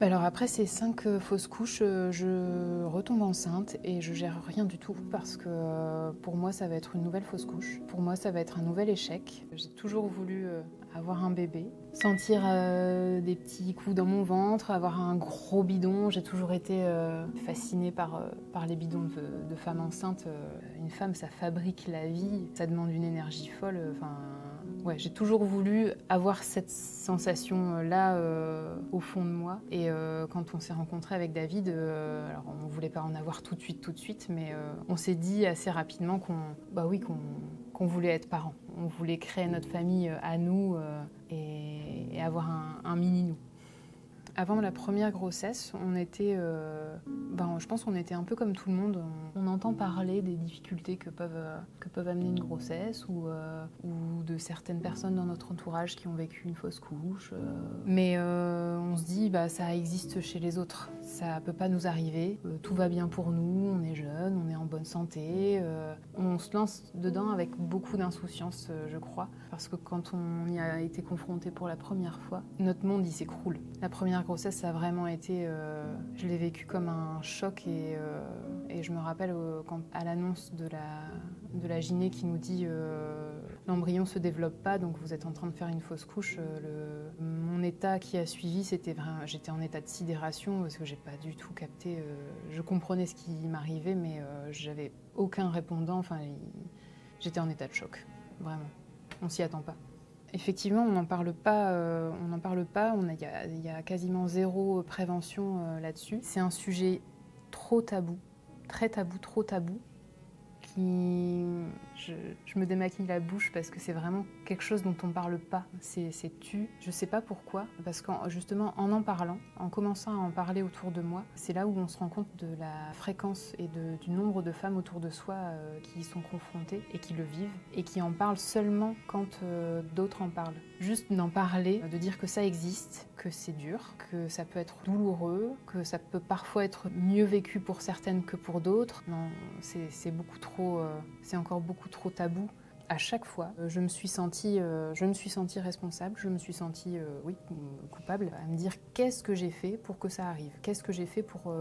Alors après ces 5 fausses couches, je retombe enceinte et je gère rien du tout parce que, pour moi, ça va être une nouvelle fausse couche. Pour moi, ça va être un nouvel échec. J'ai toujours voulu, avoir un bébé, sentir, des petits coups dans mon ventre, avoir un gros bidon. J'ai toujours été, fascinée par les bidons de femmes enceintes. Une femme, ça fabrique la vie, ça demande une énergie folle, enfin ouais, j'ai toujours voulu avoir cette sensation-là au fond de moi. Et quand on s'est rencontrés avec David, alors on ne voulait pas en avoir tout de suite, mais on s'est dit assez rapidement qu'on voulait être parents. On voulait créer notre famille à nous et avoir un mini-nous. Avant la première grossesse, je pense qu'on était un peu comme tout le monde. On entend parler des difficultés que peuvent amener une grossesse ou de certaines personnes dans notre entourage qui ont vécu une fausse couche. Mais on se dit, ça existe chez les autres. Ça peut pas nous arriver. Tout va bien pour nous, on est jeunes, on est en bonne santé. On se lance dedans avec beaucoup d'insouciance, je crois. Parce que quand on y a été confronté pour la première fois, notre monde il s'écroule. La première grossesse, ça a vraiment été... je l'ai vécu comme un choc et je me rappelle à l'annonce de la gyné qui nous dit l'embryon se développe pas, donc vous êtes en train de faire une fausse couche. Mon état qui a suivi, j'étais en état de sidération parce que j'ai pas du tout capté. Je comprenais ce qui m'arrivait, mais j'avais aucun répondant. Enfin, j'étais en état de choc, vraiment. On s'y attend pas. Effectivement, on n'en parle pas. Il y a quasiment zéro prévention là-dessus. C'est un sujet trop tabou, trop tabou. Je me démaquille la bouche parce que c'est vraiment quelque chose dont on ne parle pas. C'est tu. Je ne sais pas pourquoi, parce que justement en parlant, en commençant à en parler autour de moi, c'est là où on se rend compte de la fréquence et du nombre de femmes autour de soi qui y sont confrontées et qui le vivent et qui en parlent seulement quand d'autres en parlent. Juste d'en parler, de dire que ça existe, que c'est dur, que ça peut être douloureux, que ça peut parfois être mieux vécu pour certaines que pour d'autres. Non, c'est beaucoup trop, c'est encore beaucoup trop tabou. À chaque fois, je me suis sentie responsable, je me suis sentie, coupable, à me dire qu'est-ce que j'ai fait pour que ça arrive ? Qu'est-ce que j'ai fait pour,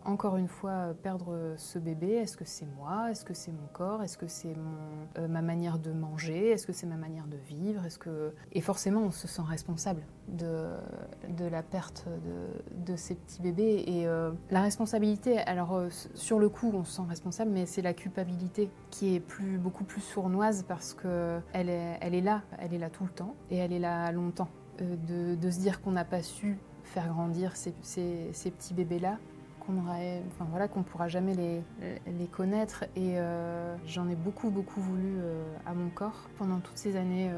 encore une fois, perdre ce bébé ? Est-ce que c'est moi ? Est-ce que c'est mon corps ? Est-ce que c'est ma manière de manger ? Est-ce que c'est ma manière de vivre ? Et forcément, on se sent responsable de la perte de ces petits bébés. Et la responsabilité, alors sur le coup, on se sent responsable, mais c'est la culpabilité qui est beaucoup plus sournoise parce qu'elle est là tout le temps et elle est là longtemps. De se dire qu'on n'a pas su faire grandir ces petits bébés-là, qu'on ne pourra jamais les connaître. Et j'en ai beaucoup voulu à mon corps. Pendant toutes ces années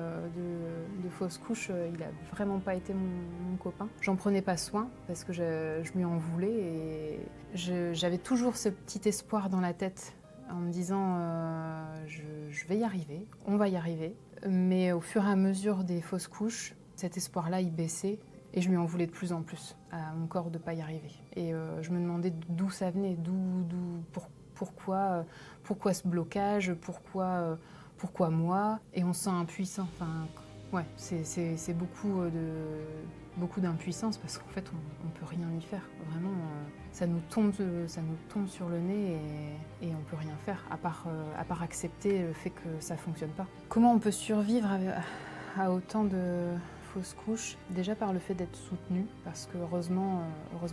de fausse couche, il n'a vraiment pas été mon copain. J'en prenais pas soin parce que je lui en voulais et j'avais toujours ce petit espoir dans la tête en me disant je vais y arriver, on va y arriver. Mais au fur et à mesure des fausses couches, cet espoir-là, il baissait et je lui en voulais de plus en plus à mon corps de ne pas y arriver. Et je me demandais d'où ça venait, pourquoi ce blocage, pourquoi moi. Et on se sent impuissant. Enfin, ouais, c'est beaucoup d'impuissance parce qu'en fait, on ne peut rien y faire. Vraiment, ça nous tombe sur le nez et on ne peut rien faire à part accepter le fait que ça ne fonctionne pas. Comment on peut survivre à autant de fausses couches ? Déjà par le fait d'être soutenue, parce que heureusement,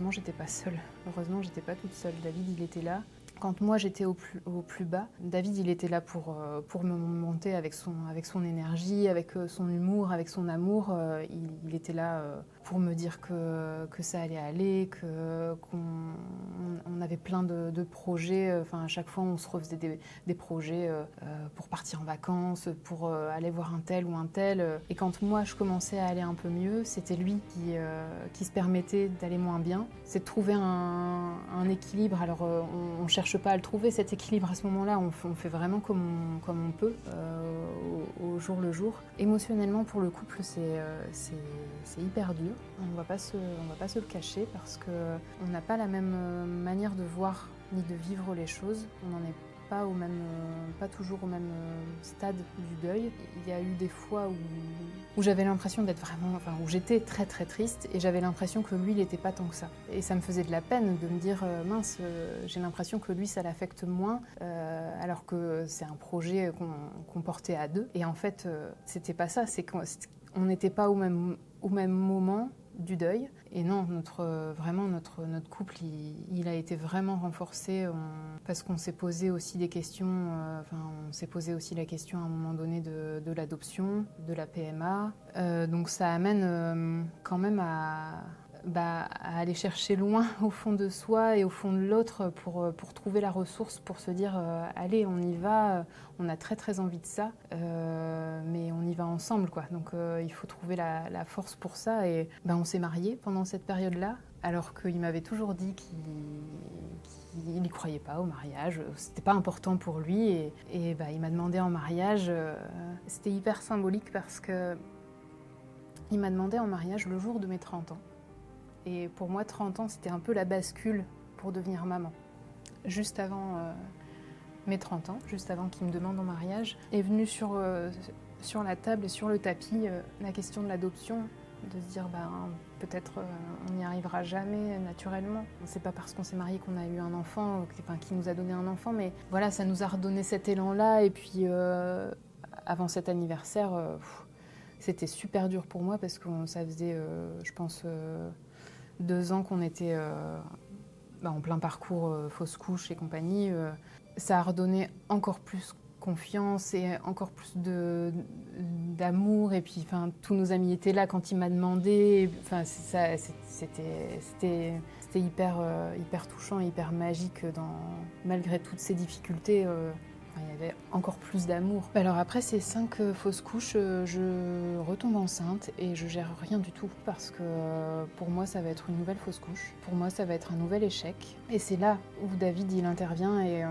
j'étais pas seule. Heureusement, j'étais pas toute seule. David, il était là. Quand moi j'étais au plus bas, David il était là pour me monter avec son énergie, avec son humour, avec son amour. Il était là pour me dire que ça allait aller, qu'on avait plein de projets. Enfin, à chaque fois on se refaisait des projets pour partir en vacances, pour aller voir un tel ou un tel. Et quand moi je commençais à aller un peu mieux, c'était lui qui se permettait d'aller moins bien. C'est de trouver un équilibre. Alors on cherche pas à le trouver, cet équilibre à ce moment-là, on fait vraiment comme on peut, au jour le jour. Émotionnellement, pour le couple, c'est hyper dur. On va pas se le cacher parce qu'on n'a pas la même manière de voir ni de vivre les choses. On en est pas toujours au même stade du deuil. Il y a eu des fois où j'avais l'impression d'être vraiment, où j'étais très très triste et j'avais l'impression que lui, il n'était pas tant que ça. Et ça me faisait de la peine de me dire, mince, j'ai l'impression que lui, ça l'affecte moins, alors que c'est un projet qu'on portait à deux. Et en fait, c'était pas ça, c'est qu'on n'était pas au même moment du deuil. Et non, notre couple, il a été vraiment renforcé parce qu'on s'est posé aussi des questions. On s'est posé aussi la question à un moment donné de l'adoption, de la PMA. Donc ça amène quand même à aller chercher loin au fond de soi et au fond de l'autre pour trouver la ressource, pour se dire allez, on y va, on a très très envie de ça, mais on y va ensemble, quoi. Donc il faut trouver la force pour ça. Et on s'est mariés pendant cette période-là, alors qu'il m'avait toujours dit qu'il n'y croyait pas au mariage, c'était pas important pour lui, et il m'a demandé en mariage. C'était hyper symbolique parce que il m'a demandé en mariage le jour de mes 30 ans. Et pour moi, 30 ans, c'était un peu la bascule pour devenir maman. Juste avant mes 30 ans, juste avant qu'il me demande en mariage, est venue sur la table et sur le tapis la question de l'adoption, de se dire peut-être on n'y arrivera jamais naturellement. C'est pas parce qu'on s'est marié qu'on a eu un enfant, qui nous a donné un enfant, mais voilà, ça nous a redonné cet élan-là. Et puis avant cet anniversaire, c'était super dur pour moi parce que ça faisait, je pense, 2 ans qu'on était en plein parcours fausse couche et compagnie. Ça a redonné encore plus confiance et encore plus d'amour. Et puis tous nos amis étaient là quand il m'a demandé. C'était hyper touchant et hyper magique malgré toutes ces difficultés. Il y avait encore plus d'amour. Alors après ces 5 fausses couches, je retombe enceinte et je gère rien du tout parce que pour moi ça va être une nouvelle fausse couche. Pour moi ça va être un nouvel échec. Et c'est là où David il intervient et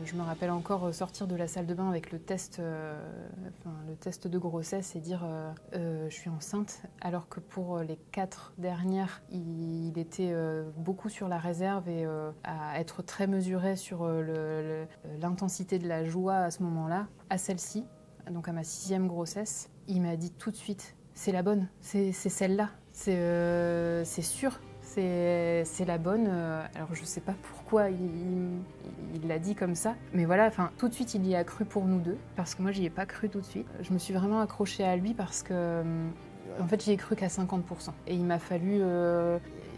je me rappelle encore sortir de la salle de bain avec le test de grossesse et dire je suis enceinte, alors que pour les 4 dernières il était beaucoup sur la réserve et à être très mesuré sur l'intensité de la joie à ce moment-là. À celle-ci, donc à ma 6e grossesse, il m'a dit tout de suite c'est la bonne, c'est celle-là, c'est sûr. C'est la bonne. Alors je sais pas pourquoi il l'a dit comme ça, mais voilà, tout de suite il y a cru pour nous deux, parce que moi j'y ai pas cru tout de suite. Je me suis vraiment accrochée à lui parce que en fait j'y ai cru qu'à 50%. Et il m'a fallu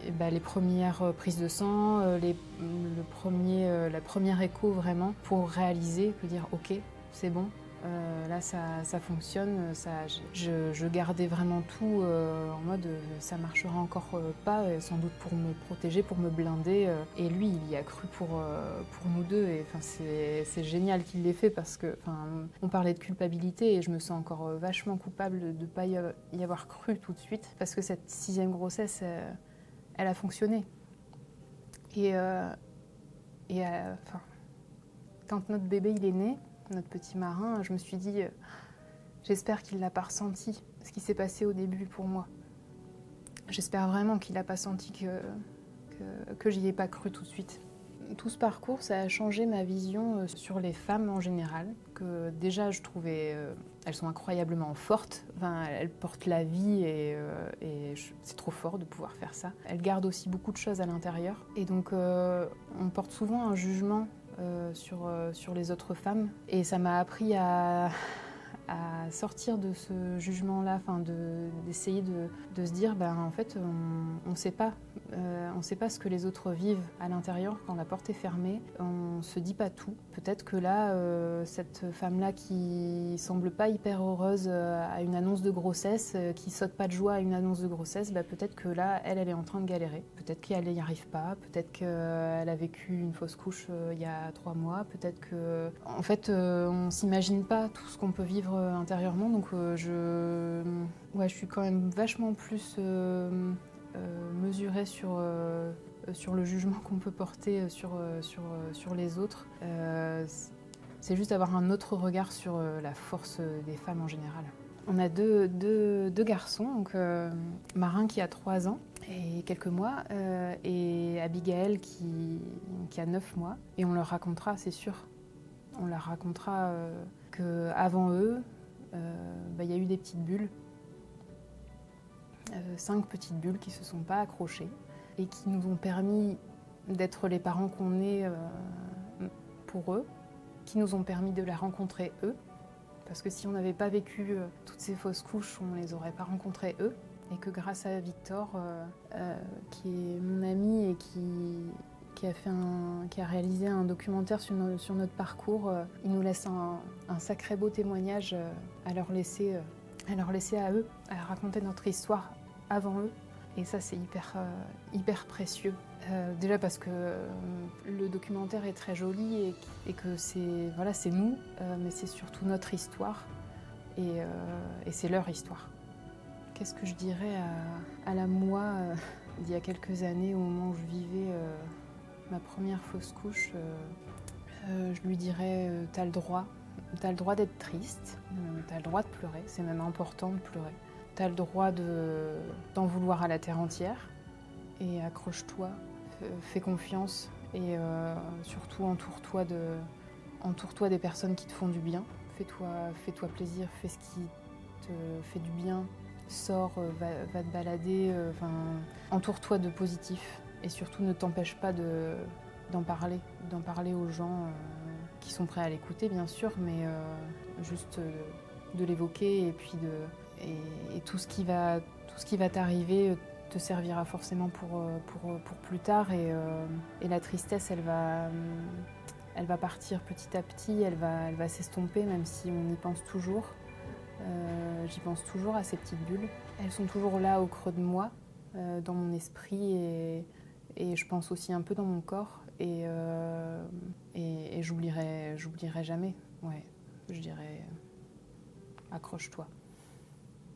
les premières prises de sang, la première écho vraiment pour réaliser, pour dire ok, c'est bon. Là ça fonctionne, je gardais vraiment tout en mode ça marchera encore pas, sans doute pour me protéger, pour me blinder, et lui il y a cru pour nous deux. Et c'est génial qu'il l'ait fait parce que on parlait de culpabilité et je me sens encore vachement coupable de ne pas y avoir cru tout de suite, parce que cette 6e grossesse elle a fonctionné. Et quand notre bébé il est né, notre petit marin, je me suis dit, j'espère qu'il n'a pas ressenti ce qui s'est passé au début pour moi. J'espère vraiment qu'il n'a pas senti que j'y ai pas cru tout de suite. Tout ce parcours, ça a changé ma vision sur les femmes en général, que déjà je trouvais, elles sont incroyablement fortes, elles portent la vie et c'est trop fort de pouvoir faire ça. Elles gardent aussi beaucoup de choses à l'intérieur et donc on porte souvent un jugement sur les autres femmes, et ça m'a appris à sortir de ce jugement-là, d'essayer de se dire en fait on sait pas ce que les autres vivent à l'intérieur quand la porte est fermée, on se dit pas tout. Peut-être que là cette femme-là qui semble pas hyper heureuse à une annonce de grossesse, qui saute pas de joie à une annonce de grossesse, peut-être que là elle est en train de galérer, peut-être qu'elle n'y arrive pas, peut-être qu'elle a vécu une fausse couche il y a 3 mois, peut-être que en fait on s'imagine pas tout ce qu'on peut vivre intérieurement. Donc je suis quand même vachement plus mesurée sur le jugement qu'on peut porter sur les autres. C'est juste avoir un autre regard sur la force des femmes en général. On a deux garçons, donc Marin qui a 3 ans et quelques mois, et Abigail qui a 9 mois. Et on leur racontera, c'est sûr, on leur racontera qu'avant eux, il y a eu des petites bulles, 5 petites bulles qui ne se sont pas accrochées et qui nous ont permis d'être les parents qu'on est pour eux, qui nous ont permis de les rencontrer eux. Parce que si on n'avait pas vécu toutes ces fausses couches, on ne les aurait pas rencontrés eux. Et que grâce à Victor, qui est mon ami et qui a réalisé un documentaire sur notre parcours, il nous laisse un sacré beau témoignage à leur laisser à eux, à raconter notre histoire avant eux. Et ça, c'est hyper précieux. Déjà parce que le documentaire est très joli et que c'est nous, mais c'est surtout notre histoire et c'est leur histoire. Qu'est-ce que je dirais à la moi d'il y a quelques années, au moment où je vivais ma première fausse couche? Je lui dirais t'as le droit d'être triste, t'as le droit de pleurer, c'est même important de pleurer. T'as le droit d'en vouloir à la terre entière et accroche-toi, fais confiance et surtout entoure-toi des personnes qui te font du bien. Fais-toi plaisir, fais ce qui te fait du bien, sors, va te balader, entoure-toi de positif et surtout ne t'empêche pas d'en parler aux gens qui sont prêts à l'écouter bien sûr, mais juste de l'évoquer et puis et tout ce qui va t'arriver te servira forcément pour plus tard et la tristesse elle va partir petit à petit, elle va s'estomper même si on y pense toujours. J'y pense toujours à ces petites bulles. Elles sont toujours là au creux de moi, dans mon esprit et je pense aussi un peu dans mon corps et j'oublierai jamais. Ouais, je dirais accroche-toi.